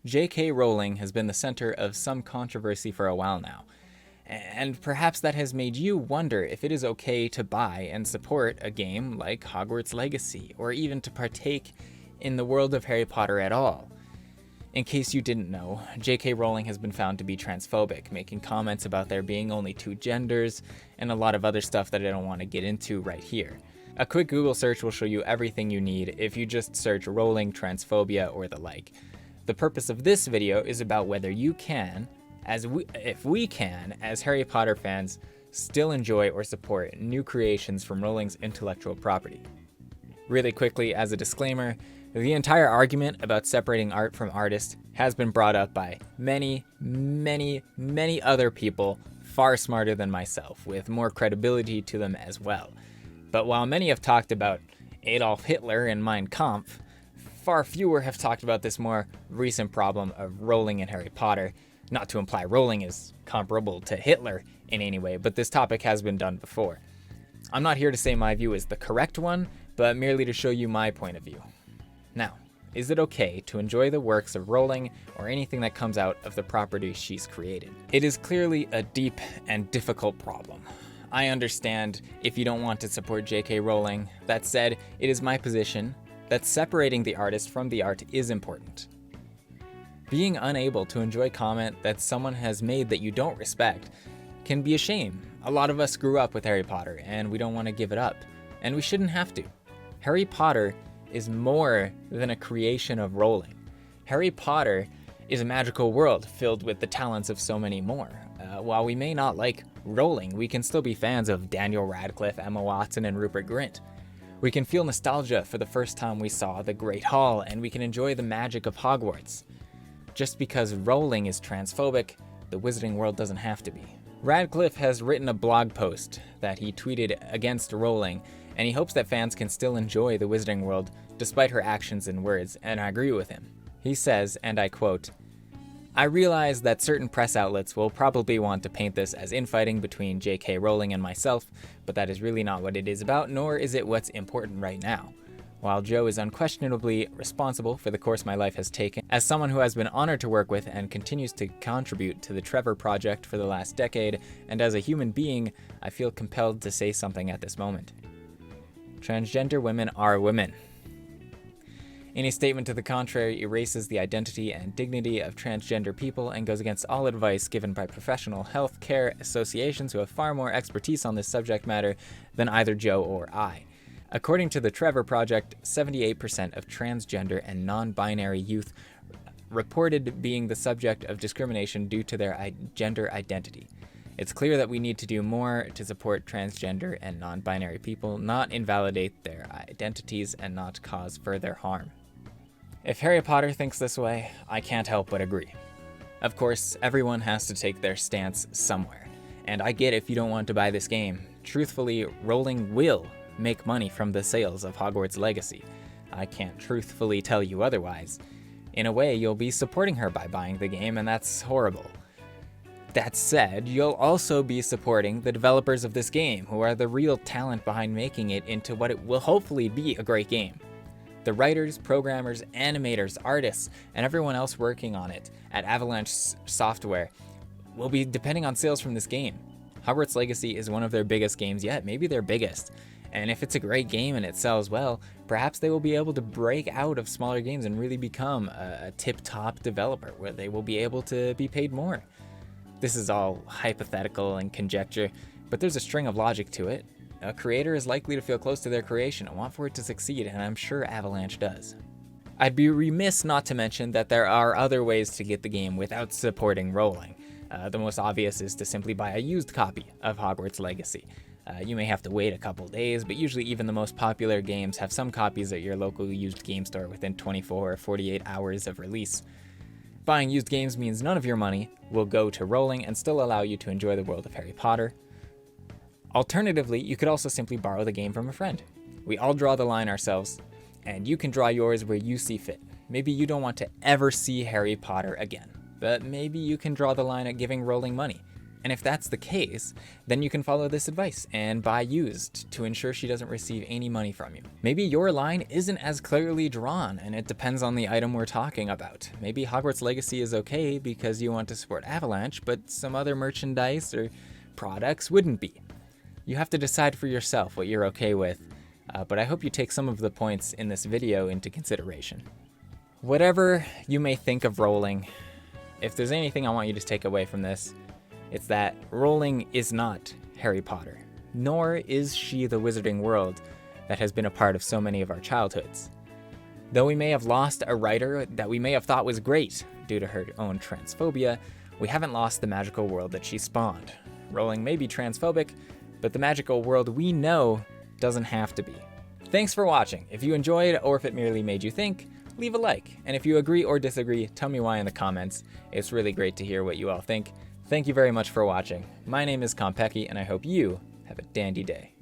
J.K. Rowling has been the center of some controversy for a while now, and perhaps that has made you wonder if it is okay to buy and support a game like Hogwarts Legacy, or even to partake in the world of Harry Potter at all. In case you didn't know, J.K. Rowling has been found to be transphobic, making comments about there being only two genders, and a lot of other stuff that I don't want to get into right here. A quick Google search will show you everything you need if you just search Rowling transphobia or the like. The purpose of this video is about whether you can, if we can, as Harry Potter fans, still enjoy or support new creations from Rowling's intellectual property. Really quickly, as a disclaimer, the entire argument about separating art from artists has been brought up by many other people far smarter than myself, with more credibility to them as well. But while many have talked about Adolf Hitler and Mein Kampf, far fewer have talked about this more recent problem of Rowling and Harry Potter. Not to imply Rowling is comparable to Hitler in any way, but this topic has been done before. I'm not here to say my view is the correct one, but merely to show you my point of view. Now, is it okay to enjoy the works of Rowling or anything that comes out of the property she's created? It is clearly a deep and difficult problem. I understand if you don't want to support J.K. Rowling. That said, it is my position that separating the artist from the art is important. Being unable to enjoy content that someone has made that you don't respect can be a shame. A lot of us grew up with Harry Potter, and we don't want to give it up, and we shouldn't have to. Harry Potter is more than a creation of Rowling. Harry Potter is a magical world filled with the talents of so many more. While we may not like Rowling, we can still be fans of Daniel Radcliffe, Emma Watson, and Rupert Grint. We can feel nostalgia for the first time we saw the Great Hall, and we can enjoy the magic of Hogwarts. Just because Rowling is transphobic, the Wizarding world doesn't have to be. Radcliffe has written a blog post that he tweeted against Rowling, and he hopes that fans can still enjoy the Wizarding world despite her actions and words, and I agree with him. He says, and I quote, "I realize that certain press outlets will probably want to paint this as infighting between J.K. Rowling and myself, but that is really not what it is about, nor is it what's important right now. While Joe is unquestionably responsible for the course my life has taken, as someone who has been honored to work with and continues to contribute to the Trevor Project for the last decade, and as a human being, I feel compelled to say something at this moment. Transgender women are women. Any statement to the contrary erases the identity and dignity of transgender people and goes against all advice given by professional health care associations who have far more expertise on this subject matter than either Joe or I. According to the Trevor Project, 78% of transgender and non-binary youth reported being the subject of discrimination due to their gender identity. It's clear that we need to do more to support transgender and non-binary people, not invalidate their identities and not cause further harm. If Harry Potter thinks this way, I can't help but agree. Of course, everyone has to take their stance somewhere, and I get if you don't want to buy this game. Truthfully, Rowling will make money from the sales of Hogwarts Legacy. I can't truthfully tell you otherwise. In a way, you'll be supporting her by buying the game, and that's horrible. That said, you'll also be supporting the developers of this game, who are the real talent behind making it into what it will hopefully be a great game. The writers, programmers, animators, artists, and everyone else working on it at Avalanche Software will be depending on sales from this game. Hogwarts Legacy is one of their biggest games yet, maybe their biggest. And if it's a great game and it sells well, perhaps they will be able to break out of smaller games and really become a tip-top developer where they will be able to be paid more. This is all hypothetical and conjecture, but there's a string of logic to it. A creator is likely to feel close to their creation and want for it to succeed, and I'm sure Avalanche does. I'd be remiss not to mention that there are other ways to get the game without supporting Rowling. The most obvious is to simply buy a used copy of Hogwarts Legacy. You may have to wait a couple days, but usually even the most popular games have some copies at your local used game store within 24 or 48 hours of release. Buying used games means none of your money will go to Rowling and still allow you to enjoy the world of Harry Potter. Alternatively, you could also simply borrow the game from a friend. We all draw the line ourselves, and you can draw yours where you see fit. Maybe you don't want to ever see Harry Potter again, but maybe you can draw the line at giving Rowling money. And if that's the case, then you can follow this advice and buy used to ensure she doesn't receive any money from you. Maybe your line isn't as clearly drawn and it depends on the item we're talking about. Maybe Hogwarts Legacy is okay because you want to support Avalanche, but some other merchandise or products wouldn't be. You have to decide for yourself what you're okay with, but I hope you take some of the points in this video into consideration. Whatever you may think of Rowling, if there's anything I want you to take away from this, it's that Rowling is not Harry Potter, nor is she the wizarding world that has been a part of so many of our childhoods. Though we may have lost a writer that we may have thought was great due to her own transphobia, we haven't lost the magical world that she spawned. Rowling may be transphobic, but the magical world we know doesn't have to be. Thanks for watching. If you enjoyed or if it merely made you think, leave a like. And if you agree or disagree, tell me why in the comments. It's really great to hear what you all think. Thank you very much for watching. My name is Khanpeki, and I hope you have a dandy day.